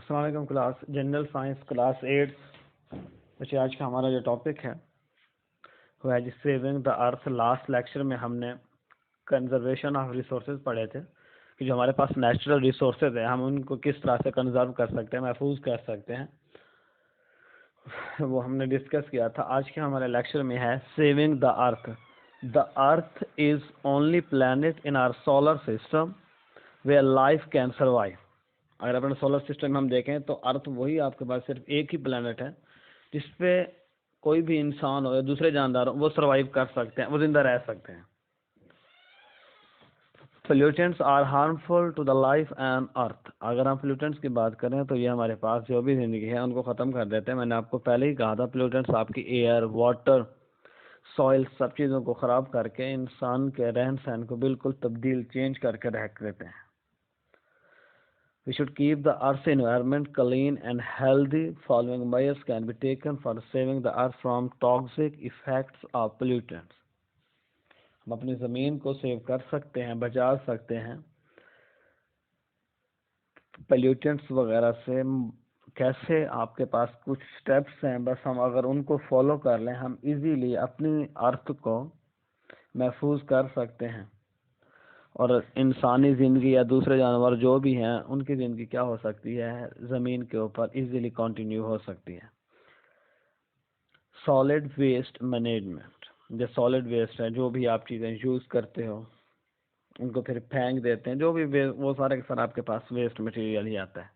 अस्सलाम वालेकुम class general science class 8। बच्चे आज का हमारा जो टॉपिक है वो है saving the earth. Last lecture में हमने कंजर्वेशन ऑफ रिसोर्सेज पढ़े थे कि जो हमारे पास नेचुरल रिसोर्सेज है हम उनको किस तरह से कंजर्व कर सकते हैं, महफूज कर सकते हैं, वो हमने डिस्कस किया था। आज के हमारे लेक्चर में है saving the earth. The earth is only planet in our solar system where life can survive. अगर अपने सोलर सिस्टम में हम देखें तो अर्थ वही आपके पास सिर्फ एक ही प्लेनेट है जिसपे कोई भी इंसान हो या दूसरे जानदार हो वो सर्वाइव कर सकते हैं, वो जिंदा रह सकते हैं। Pollutants are harmful to the life and earth. अगर हम पोल्यूटेंट्स की बात करें तो ये हमारे पास जो भी जिंदगी है उनको ख़त्म कर देते हैं। मैंने आपको पहले ही कहा था पोल्यूटेंट्स आपकी एयर, वाटर, सॉइल सब चीज़ों को ख़राब करके इंसान के रहन सहन को बिल्कुल तब्दील चेंज करके रख देते हैं। We should keep the earth's environment clean and healthy. Following measures can be taken for saving the earth from toxic effects of pollutants. हम अपनी ज़मीन को सेव कर सकते हैं, बचा सकते हैं पोल्यूटेंट्स वगैरह से। कैसे? आपके पास कुछ स्टेप्स हैं, बस हम अगर उनको फॉलो कर लें हम इजीली अपनी अर्थ को महफूज कर सकते हैं और इंसानी ज़िंदगी या दूसरे जानवर जो भी हैं उनकी ज़िंदगी क्या हो सकती है, ज़मीन के ऊपर इजीली कंटिन्यू हो सकती है। Solid waste management. जो सॉलिड वेस्ट है, जो भी आप चीज़ें यूज़ करते हो उनको फिर फेंक देते हैं, जो भी वो सारे के सारे आपके पास वेस्ट मटेरियल ही आता है।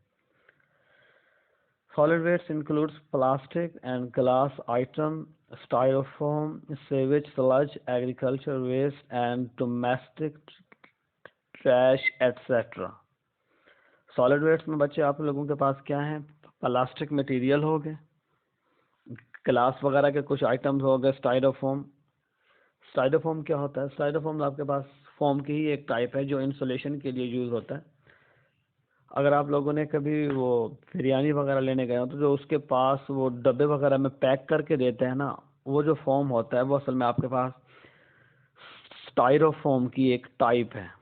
Solid waste includes plastic and glass item, styrofoam, sewage, sludge, agriculture waste and domestic trash etcetera. Solid waste में बच्चे आप लोगों के पास क्या है? प्लास्टिक मटेरियल हो गए, ग्लास वगैरह के कुछ आइटम्स हो गए, स्टाइरोफोम। स्टाइरोफोम क्या होता है? स्टाइरोफोम आपके पास फोम की ही एक टाइप है जो इंसुलेशन के लिए यूज़ होता है। अगर आप लोगों ने कभी वो बिरयानी वगैरह लेने गए हो तो जो उसके पास वो डब्बे वगैरह में पैक करके देते हैं ना, वो जो फोम होता है वो असल में आपके पास स्टाइरोफोम की एक टाइप है।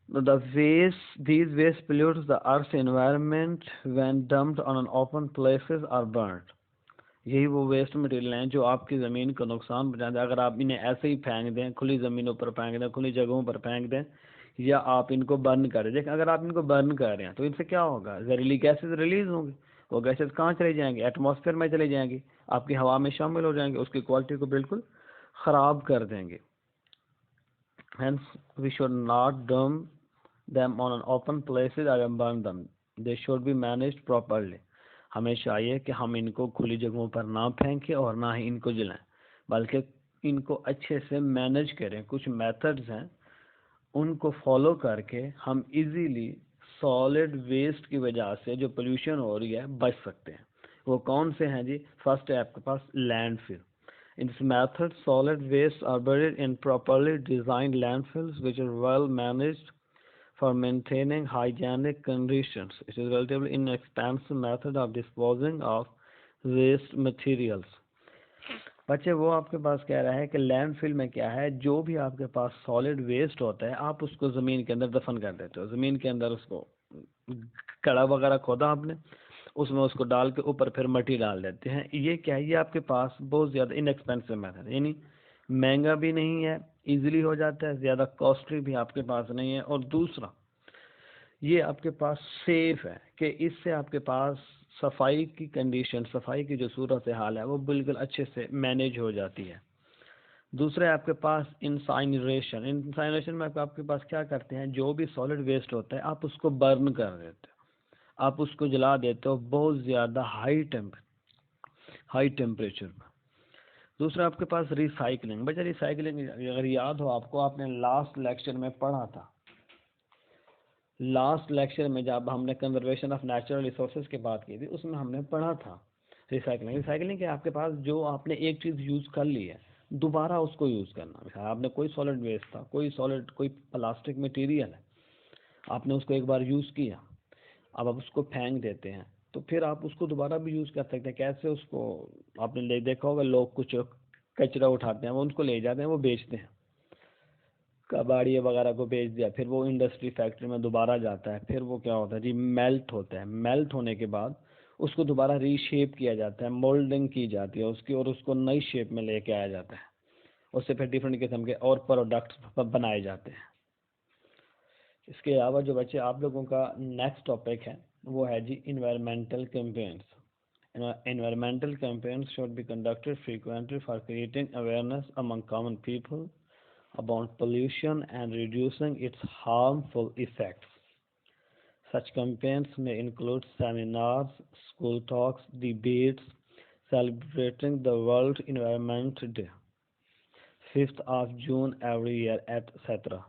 These waste pollutes the earth's environment when dumped on open places or burnt. यही वो वेस्ट मटेरियल हैं जो आपकी ज़मीन को नुकसान पहुँचाते हैं। अगर आप इन्हें ऐसे ही फेंक दें, खुली ज़मीनों पर फेंक दें, खुली जगहों पर फेंक दें, या आप इनको बर्न करें। देखें, अगर आप इनको बर्न कर रहे हैं तो इनसे क्या होगा? जहरीली गैसेज रिलीज होंगी। वो गैसेज कहाँ चली जाएंगी? एटमॉस्फेयर में चली जाएंगी, आपकी हवा में शामिल हो जाएंगे, उसकी क्वालिटी को बिल्कुल ख़राब कर देंगे। Hence, we should not dump them on an open places or burn them. They should be managed properly. हमें चाहिए कि हम इनको खुली जगहों पर ना फेंकें और ना ही इनको जलाएं, बल्कि इनको अच्छे से मैनेज करें। कुछ मेथड्स हैं, उनको फॉलो करके हम इजीली सॉलिड वेस्ट की वजह से जो पोल्यूशन हो रही है बच सकते हैं। वो कौन से हैं जी? फर्स्ट है आपके पास landfill. In this method, solid wastes are buried in properly designed landfills which are well managed for maintaining hygienic conditions. It is a relatively inexpensive method of disposing of waste materials. बच्चे वो आपके पास कह रहा है कि landfill में क्या है, जो भी आपके पास सॉलिड वेस्ट होता है आप उसको ज़मीन के अंदर दफन कर देते हो। ज़मीन के अंदर उसको कड़ा वगैरह खोदा आपने, उसमें उसको डाल के ऊपर फिर मिट्टी डाल देते हैं। ये क्या है? ये आपके पास बहुत ज़्यादा इनएक्सपेंसिव मेथड, यानी महंगा भी नहीं है, इजीली हो जाता है, ज़्यादा कॉस्टली भी आपके पास नहीं है, और दूसरा ये आपके पास सेफ है कि इससे आपके पास सफाई की कंडीशन, सफाई की जो सूरत हाल है वो बिल्कुल अच्छे से मैनेज हो जाती है। दूसरा आपके पास इंसाइनरेशन। इंसाइनरेशन में आपके पास क्या करते हैं, जो भी सॉलिड वेस्ट होता है आप उसको बर्न कर देते हो, आप उसको जला देते हो बहुत ज़्यादा हाई टेम्परेचर में। दूसरा आपके पास रिसाइकलिंग। बच्चा रिसाइकलिंग अगर याद हो आपको, आपने लास्ट लेक्चर में पढ़ा था। लास्ट लेक्चर में जब हमने कंजर्वेशन ऑफ नेचुरल रिसोर्सेज की बात की थी उसमें हमने पढ़ा था रिसाइकलिंग। रिसाइकलिंग के आपके पास जो आपने एक चीज़ यूज़ कर ली है दोबारा उसको यूज़ करना। आपने कोई सॉलिड वेस्ट था, कोई प्लास्टिक मटेरियल है, आपने उसको एक बार यूज़ किया, अब आप उसको फेंक देते हैं, तो फिर आप उसको दोबारा भी यूज़ कर सकते हैं। कैसे? उसको आपने देखा होगा, लोग कुछ कचरा उठाते हैं, वो उनको ले जाते हैं, वो बेचते हैं। कबाड़िया वगैरह को बेच दिया, फिर वो इंडस्ट्री फैक्ट्री में दोबारा जाता है, फिर वो क्या होता है जी, मेल्ट होता है। मेल्ट होने के बाद उसको दोबारा रीशेप किया जाता है, मोल्डिंग की जाती है उसकी, और उसको नई शेप में लेके आया जाता है। उससे फिर डिफरेंट किस्म के और प्रोडक्ट्स बनाए जाते हैं। इसके अलावा जो बच्चे आप लोगों का नेक्स्ट टॉपिक है वो है जी environmental campaigns. Environmental campaigns should be conducted frequently for creating awareness among common people about pollution and reducing its harmful effects. Such campaigns may include seminars, school talks, debates, celebrating the World Environment Day, 5th of June every year, etc.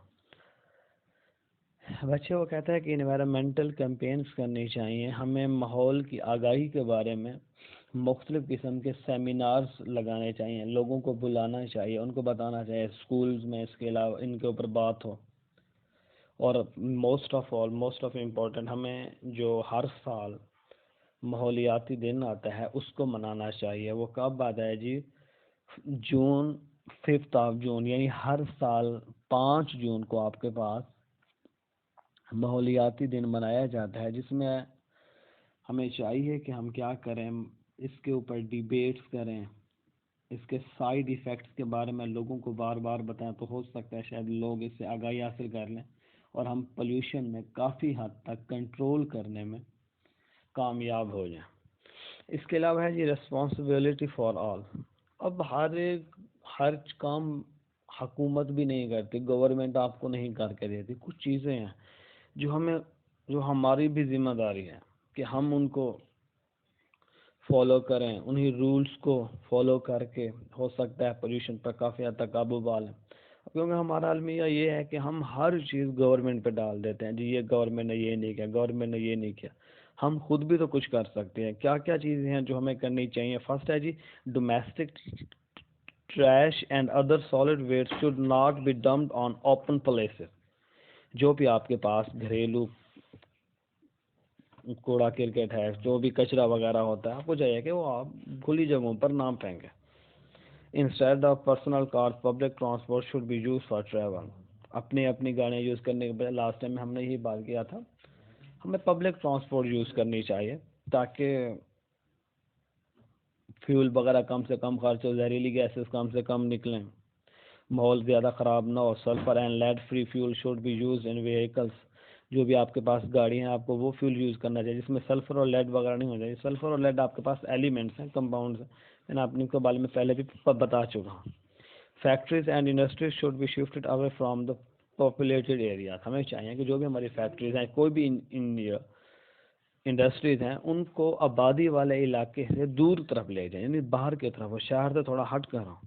बच्चे वो कहता है कि environmental campaigns करनी चाहिए, हमें माहौल की आगाही के बारे में मुख्तलिफ़ किस्म के सेमिनार्स लगाने चाहिए, लोगों को बुलाना चाहिए, उनको बताना चाहिए स्कूल्स में, इसके अलावा इनके ऊपर बात हो। और मोस्ट ऑफ इम्पोर्टेंट, हमें जो हर साल माहौलियाती दिन आता है उसको मनाना चाहिए। वो कब आता है जी? जून, 5th ऑफ जून, यानी हर साल 5 जून को आपके पास माहौलियाती दिन मनाया जाता है, जिसमें हमें चाहिए कि हम क्या करें, इसके ऊपर डिबेट्स करें, इसके साइड इफ़ेक्ट्स के बारे में लोगों को बार बार बताएं, तो हो सकता है शायद लोग इससे आगाही हासिल कर लें और हम पोल्यूशन में काफ़ी हद तक कंट्रोल करने में कामयाब हो जाएं। इसके अलावा है जी रिस्पॉन्सिबिलिटी फॉर ऑल। अब हर काम हुकूमत भी नहीं करती, गवर्नमेंट आपको नहीं करके देती। कुछ चीज़ें हैं जो हमारी भी जिम्मेदारी है कि हम उनको फॉलो करें, उन्हीं रूल्स को फॉलो करके हो सकता है पोल्यूशन पर काफ़ी हद तक काबू पा लें। क्योंकि हमारा अलमिया ये है कि हम हर चीज़ गवर्नमेंट पे डाल देते हैं जी, ये गवर्नमेंट ने ये नहीं किया, गवर्नमेंट ने ये नहीं किया। हम खुद भी तो कुछ कर सकते हैं। क्या क्या चीज़ें हैं जो हमें करनी चाहिए? फर्स्ट है जी, domestic trash and other solid waste should not be dumped on open places. जो भी आपके पास घरेलू कूड़ा क्रिकेट है, जो भी कचरा वगैरह होता है, आपको चाहिए कि वो आप खुली जगहों पर ना फेंकें। Instead of personal cars, public transport should be use for travel. अपनी गाड़ियाँ यूज़ करने के बजाय, लास्ट टाइम में हमने यही बात किया था, हमें पब्लिक ट्रांसपोर्ट यूज़ करनी चाहिए ताकि फ्यूल वगैरह कम से कम खर्च हो, जहरीली गैसेस कम से कम निकलें, माहौल ज़्यादा ख़राब ना हो। Sulphur and lead free fuel should be use in vehicles. जो भी आपके पास गाड़ी है, आपको वो फ्यूल यूज़ करना चाहिए जिसमें सल्फर और लेड वगैरह नहीं हो जाए। सल्फर और लेड आपके पास एलिमेंट्स हैं, कंपाउंड्स हैं, मैंने आपने के बारे में पहले भी बता चुका हूँ। Factories and industries should be shifted away from the populated area. हमें चाहिए कि जो भी हमारी फैक्ट्रीज हैं, कोई भी इंडस्ट्रीज हैं, उनको आबादी वाले इलाके से दूर तरफ ले जाएं, यानी बाहर की तरफ हो, शहर से थोड़ा हट कर हो।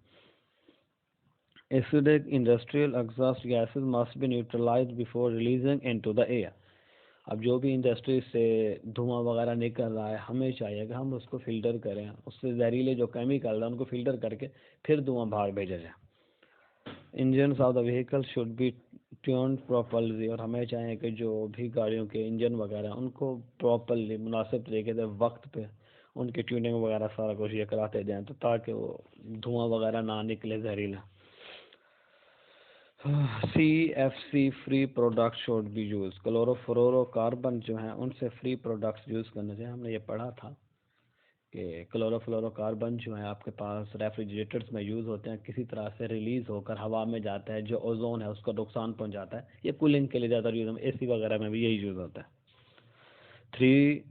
Acidic industrial exhaust gases must be neutralized before releasing into the air. अब जो भी इंडस्ट्री से धुआं वगैरह निकल रहा है, हमें चाहिए कि हम उसको फिल्टर करें, उससे जहरीले जो केमिकल है उनको फिल्टर करके फिर धुआं बाहर भेजा जाए। Engines of the vehicle should be tuned properly. और हमें चाहिए कि जो भी गाड़ियों के इंजन वगैरह उनको प्रॉपरली, मुनासिब तरीके से, वक्त पे उनकी ट्यूनिंग वगैरह सारा कुछ ये कराते जाएँ, तो ताकि वो धुआं वगैरह ना निकले जहरीला। CFC free product should be use. Chlorofluorocarbon जो हैं उनसे फ्री प्रोडक्ट्स यूज़ करने चाहिए। हमने ये पढ़ा था कि क्लोरोफ्लोरोकार्बन जो है आपके पास रेफ्रिजरेटर्स में यूज़ होते हैं, किसी तरह से रिलीज़ होकर हवा में जाता है, जो ओजोन है उसको नुकसान पहुंचाता है। ये कूलिंग के लिए ज़्यादा यूज़ है, AC वगैरह में भी यही यूज़ होता है। 3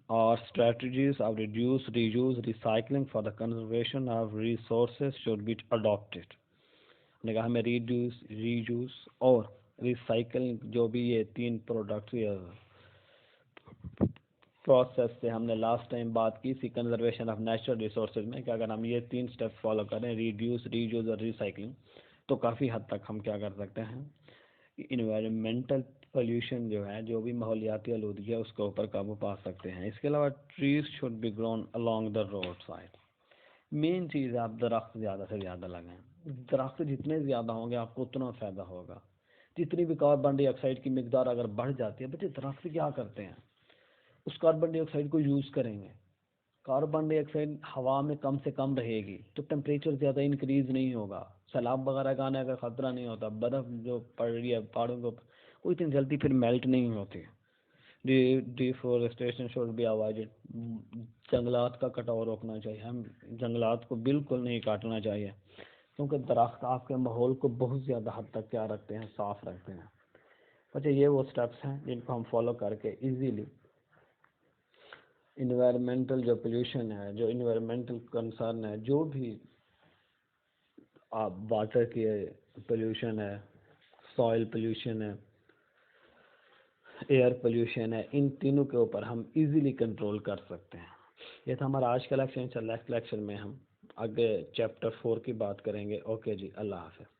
और strategies of reduce, reuse, recycling for the conservation of resources should be adopted। ने कहा हमें रिड्यूस, रीयूज और रिसाइकलिंग, जो भी ये 3 प्रोडक्ट्स या प्रोसेस से हमने लास्ट टाइम बात की थी कंजर्वेशन ऑफ नेचुरल रिसोर्सेज में, कि अगर हम ये 3 स्टेप फॉलो करें, रिड्यूस, रीयूज और रिसाइकलिंग, तो काफ़ी हद तक हम क्या कर सकते हैं, इन्वायरमेंटल पोल्यूशन जो है, जो भी माहौलियाती आलूदगी है, उसके ऊपर काबू पा सकते हैं। इसके अलावा trees should be grown along the road side. Main चीज़ है, आप दरख्त ज़्यादा से ज़्यादा लगाएं। दरख्त जितने ज़्यादा होंगे आपको उतना फ़ायदा होगा। जितनी भी कार्बन डाइऑक्साइड की मिकदार अगर बढ़ जाती है, बच्चे दरख्त क्या करते हैं, उस कार्बन डाइऑक्साइड को यूज़ करेंगे, कार्बन डाइऑक्साइड हवा में कम से कम रहेगी तो टेम्परेचर ज़्यादा इंक्रीज नहीं होगा, सैलाब वगैरह का आने का खतरा नहीं होता, बर्फ़ जो पड़ रही है पहाड़ों के ऊपर वो इतनी जल्दी फिर मेल्ट नहीं होती। डिफॉरेस्टेशन शुड बी अवॉइडेड, जंगलात का कटाव रोकना चाहिए, हम जंगलात को बिल्कुल नहीं काटना चाहिए क्योंकि दरख्त आपके माहौल को बहुत ज़्यादा हद तक क्या रखते हैं, साफ़ रखते हैं। अच्छा, ये वो स्टेप्स हैं जिनको हम फॉलो करके इजीली इन्वायरमेंटल जो पोल्यूशन है, जो इन्वायरमेंटल कंसर्न है, जो भी आप वाटर की पोल्यूशन है, सॉइल पोल्यूशन है, एयर पोल्यूशन है, इन तीनों के ऊपर हम इजीली कंट्रोल कर सकते हैं। ये था हमारा आज का लेक्चर। नेक्स्ट लेक्चर में हम आगे चैप्टर 4 की बात करेंगे। ओके जी, अल्लाह हाफ़िज़।